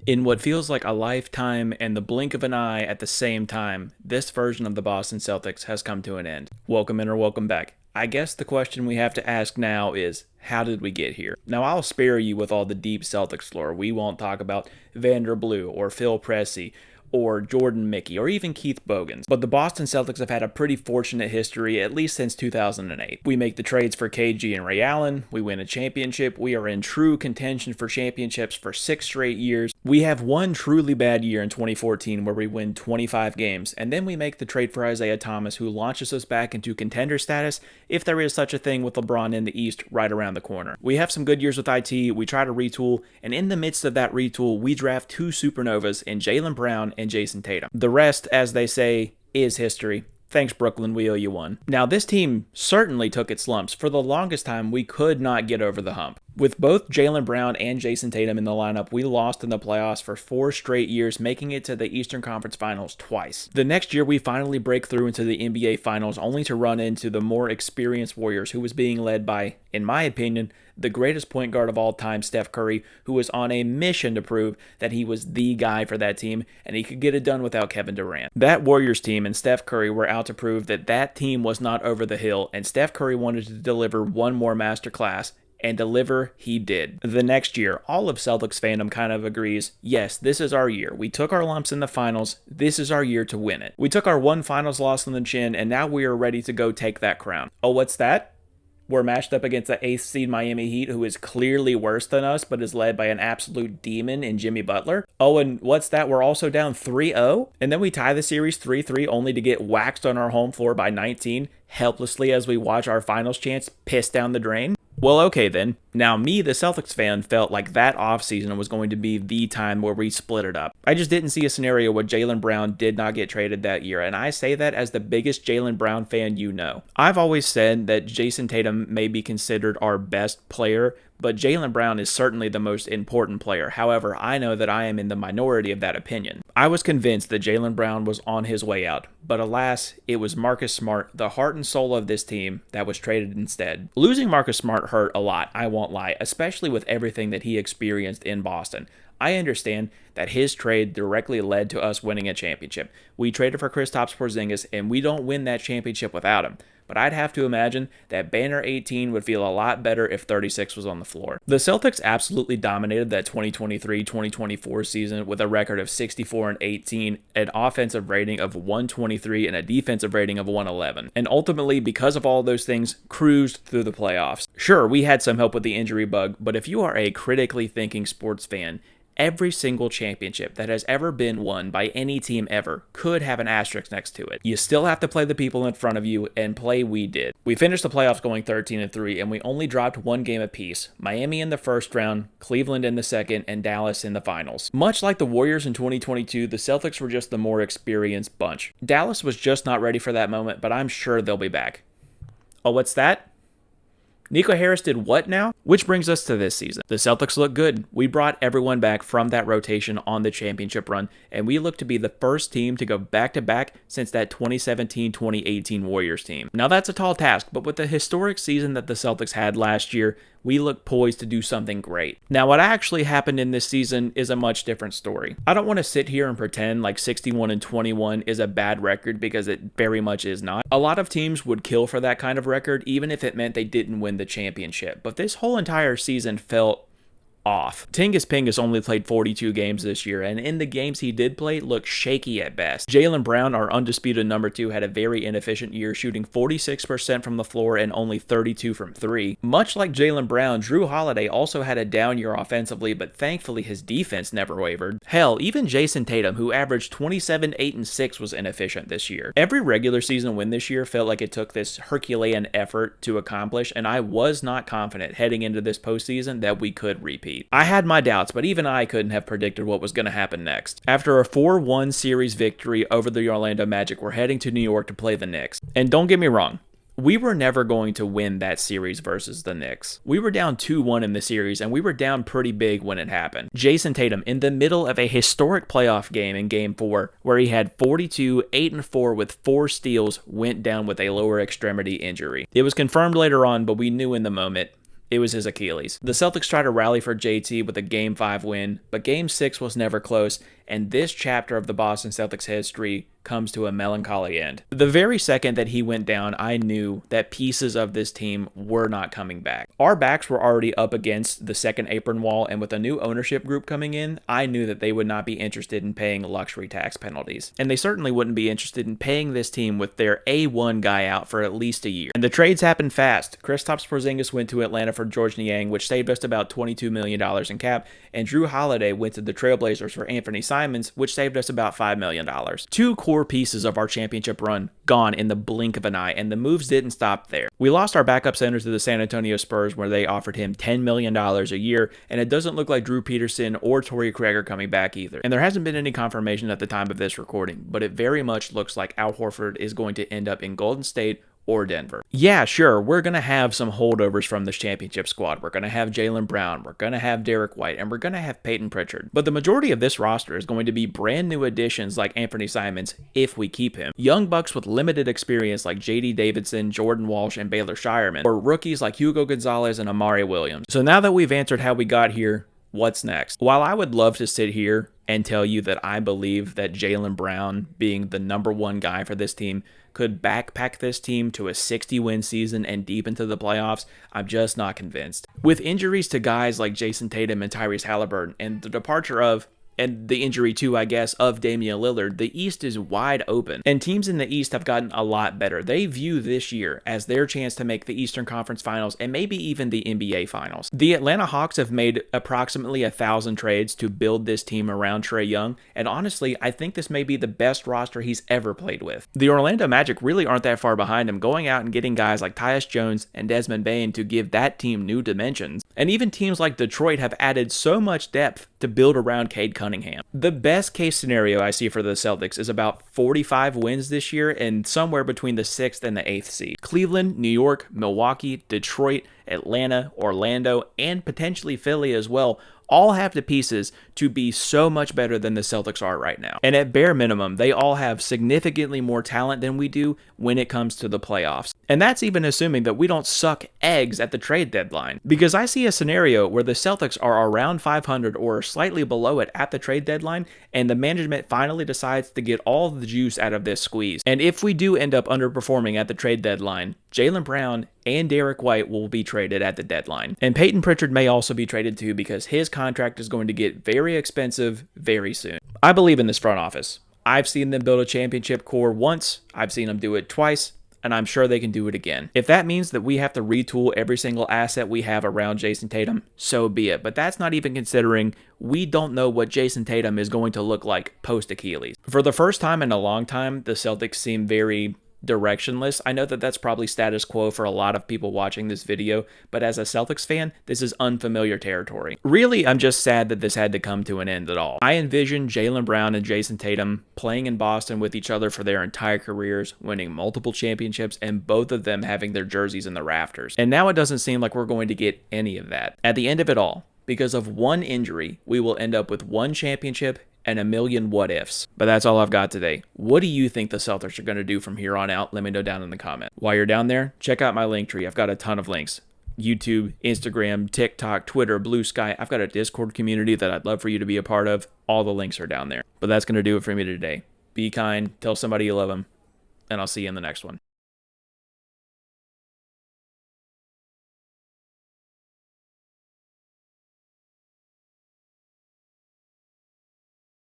In what feels like a lifetime and the blink of an eye at the same time, this version of the Boston Celtics has come to an end. Welcome in or welcome back. I guess the question we have to ask now is, how did we get here? Now, I'll spare you with all the deep Celtics lore. We won't talk about Vander Blue or Phil Pressey or Jordan Mickey, or even Keith Bogans. But the Boston Celtics have had a pretty fortunate history, at least since 2008. We make the trades for KG and Ray Allen, we win a championship, we are in true contention for championships for 6 straight years. We have one truly bad year in 2014 where we win 25 games, and then we make the trade for Isaiah Thomas, who launches us back into contender status, if there is such a thing with LeBron in the East right around the corner. We have some good years with IT, we try to retool, and in the midst of that retool, we draft 2 supernovas in Jaylen Brown and Jason Tatum. The rest, as they say, is history. Thanks, Brooklyn, we owe you one. Now, this team certainly took its lumps. For the longest time, we could not get over the hump. With both Jaylen Brown and Jason Tatum in the lineup, we lost in the playoffs for 4 straight years, making it to the Eastern Conference Finals twice. The next year, we finally break through into the NBA Finals, only to run into the more experienced Warriors, who was being led by, in my opinion, the greatest point guard of all time, Steph Curry, who was on a mission to prove that he was the guy for that team, and he could get it done without Kevin Durant. That Warriors team and Steph Curry were out to prove that that team was not over the hill, and Steph Curry wanted to deliver one more masterclass, and deliver he did. The next year, all of Celtics fandom kind of agrees, yes, this is our year. We took our lumps in the finals. This is our year to win it. We took our one finals loss on the chin, and now we are ready to go take that crown. Oh, what's that? We're matched up against the 8th seed Miami Heat, who is clearly worse than us, but is led by an absolute demon in Jimmy Butler. Oh, and what's that? We're also down 3-0, and then we tie the series 3-3, only to get waxed on our home floor by 19, helplessly as we watch our finals chance piss down the drain. Well, okay then. Now, me, the Celtics fan, felt like that offseason was going to be the time where we split it up. I just didn't see a scenario where Jaylen Brown did not get traded that year, and I say that as the biggest Jaylen Brown fan you know. I've always said that Jason Tatum may be considered our best player, but Jaylen Brown is certainly the most important player. However, I know that I am in the minority of that opinion. I was convinced that Jaylen Brown was on his way out, but alas, it was Marcus Smart, the heart and soul of this team, that was traded instead. Losing Marcus Smart hurt a lot, I won't lie, especially with everything that he experienced in Boston. I understand that his trade directly led to us winning a championship. We traded for Kristaps Porzingis, and we don't win that championship without him. But I'd have to imagine that Banner 18 would feel a lot better if 36 was on the floor. The Celtics absolutely dominated that 2023-2024 season with a record of 64-18, an offensive rating of 123, and a defensive rating of 111. And ultimately, because of all those things, cruised through the playoffs. Sure, we had some help with the injury bug, but if you are a critically thinking sports fan, every single championship that has ever been won by any team ever could have an asterisk next to it. You still have to play the people in front of you, and play we did. We finished the playoffs going 13-3, and we only dropped 1 game apiece. Miami in the first round, Cleveland in the second, and Dallas in the finals. Much like the Warriors in 2022, the Celtics were just the more experienced bunch. Dallas was just not ready for that moment, but I'm sure they'll be back. Oh, what's that? Nico Harris did what now? Which brings us to this season. The Celtics look good. We brought everyone back from that rotation on the championship run, and we look to be the first team to go back-to-back since that 2017-2018 Warriors team. Now that's a tall task, but with the historic season that the Celtics had last year, we look poised to do something great. Now, what actually happened in this season is a much different story. I don't want to sit here and pretend like 61-21 is a bad record, because it very much is not. A lot of teams would kill for that kind of record, even if it meant they didn't win the championship. But this whole entire season felt off. Tingus Pingus only played 42 games this year, and in the games he did play, looked shaky at best. Jaylen Brown, our undisputed number 2, had a very inefficient year, shooting 46% from the floor and only 32 from 3. Much like Jaylen Brown, Drew Holiday also had a down year offensively, but thankfully his defense never wavered. Hell, even Jason Tatum, who averaged 27, 8, and 6, was inefficient this year. Every regular season win this year felt like it took this Herculean effort to accomplish, and I was not confident heading into this postseason that we could repeat. I had my doubts, but even I couldn't have predicted what was going to happen next. After a 4-1 series victory over the Orlando Magic, we're heading to New York to play the Knicks. And don't get me wrong, we were never going to win that series versus the Knicks. We were down 2-1 in the series, and we were down pretty big when it happened. Jason Tatum, in the middle of a historic playoff game in Game 4, where he had 42, 8, and 4 with 4 steals, went down with a lower extremity injury. It was confirmed later on, but we knew in the moment, It was his Achilles. The Celtics tried to rally for JT with a Game 5 win, but Game 6 was never close, and this chapter of the Boston Celtics history comes to a melancholy end. The very second that he went down, I knew that pieces of this team were not coming back. Our backs were already up against the second apron wall, and with a new ownership group coming in, I knew that they would not be interested in paying luxury tax penalties. And they certainly wouldn't be interested in paying this team with their A1 guy out for at least a year. And the trades happened fast. Kristaps Porzingis went to Atlanta for George Niang, which saved us about $22 million in cap, and Drew Holiday went to the Trailblazers for Anthony Simons, which saved us about $5 million. Two core pieces of our championship run gone in the blink of an eye, and the moves didn't stop there. We lost our backup center to the San Antonio Spurs, where they offered him $10 million a year, and it doesn't look like Drew Peterson or Torrey Craig are coming back either. And there hasn't been any confirmation at the time of this recording, but it very much looks like Al Horford is going to end up in Golden State or Denver. Yeah, sure, we're going to have some holdovers from this championship squad. We're going to have Jaylen Brown, we're going to have Derek White, and we're going to have Peyton Pritchard. But the majority of this roster is going to be brand new additions like Anthony Simons, if we keep him. Young bucks with limited experience like J.D. Davidson, Jordan Walsh, and Baylor Shireman, or rookies like Hugo Gonzalez and Amari Williams. So now that we've answered how we got here, what's next? While I would love to sit here and tell you that I believe that Jaylen Brown, being the number one guy for this team, could backpack this team to a 60-win season and deep into the playoffs, I'm just not convinced. With injuries to guys like Jason Tatum and Tyrese Halliburton, and the departure of, and the injury too, I guess, of Damian Lillard, the East is wide open. And teams in the East have gotten a lot better. They view this year as their chance to make the Eastern Conference Finals and maybe even the NBA Finals. The Atlanta Hawks have made approximately 1,000 trades to build this team around Trae Young, and honestly, I think this may be the best roster he's ever played with. The Orlando Magic really aren't that far behind him, going out and getting guys like Tyus Jones and Desmond Bane to give that team new dimensions. And even teams like Detroit have added so much depth to build around Cade Cunningham. The best case scenario I see for the Celtics is about 45 wins this year and somewhere between the 6th and the 8th seed. Cleveland, New York, Milwaukee, Detroit, Atlanta, Orlando, and potentially Philly as well all have the pieces to be so much better than the Celtics are right now. And at bare minimum, they all have significantly more talent than we do when it comes to the playoffs. And that's even assuming that we don't suck eggs at the trade deadline. Because I see a scenario where the Celtics are around 500 or slightly below it at the trade deadline, and the management finally decides to get all the juice out of this squeeze. And if we do end up underperforming at the trade deadline, Jaylen Brown and Derek White will be traded at the deadline. And Peyton Pritchard may also be traded too, because his contract is going to get very expensive very soon. I believe in this front office. I've seen them build a championship core once, I've seen them do it twice, and I'm sure they can do it again. If that means that we have to retool every single asset we have around Jason Tatum, so be it. But that's not even considering we don't know what Jason Tatum is going to look like post-Achilles. For the first time in a long time, the Celtics seem very directionless. I know that that's probably status quo for a lot of people watching this video, but as a Celtics fan, this is unfamiliar territory. Really, I'm just sad that this had to come to an end at all. I envision Jaylen Brown and Jason Tatum playing in Boston with each other for their entire careers, winning multiple championships, and both of them having their jerseys in the rafters. And now it doesn't seem like we're going to get any of that. At the end of it all, because of one injury, we will end up with one championship and a million what ifs. But that's all I've got today. What do you think the Celtics are going to do from here on out? Let me know down in the comment. While you're down there, check out my link tree. I've got a ton of links. YouTube, Instagram, TikTok, Twitter, Blue Sky. I've got a Discord community that I'd love for you to be a part of. All the links are down there. But that's going to do it for me today. Be kind, tell somebody you love them, and I'll see you in the next one.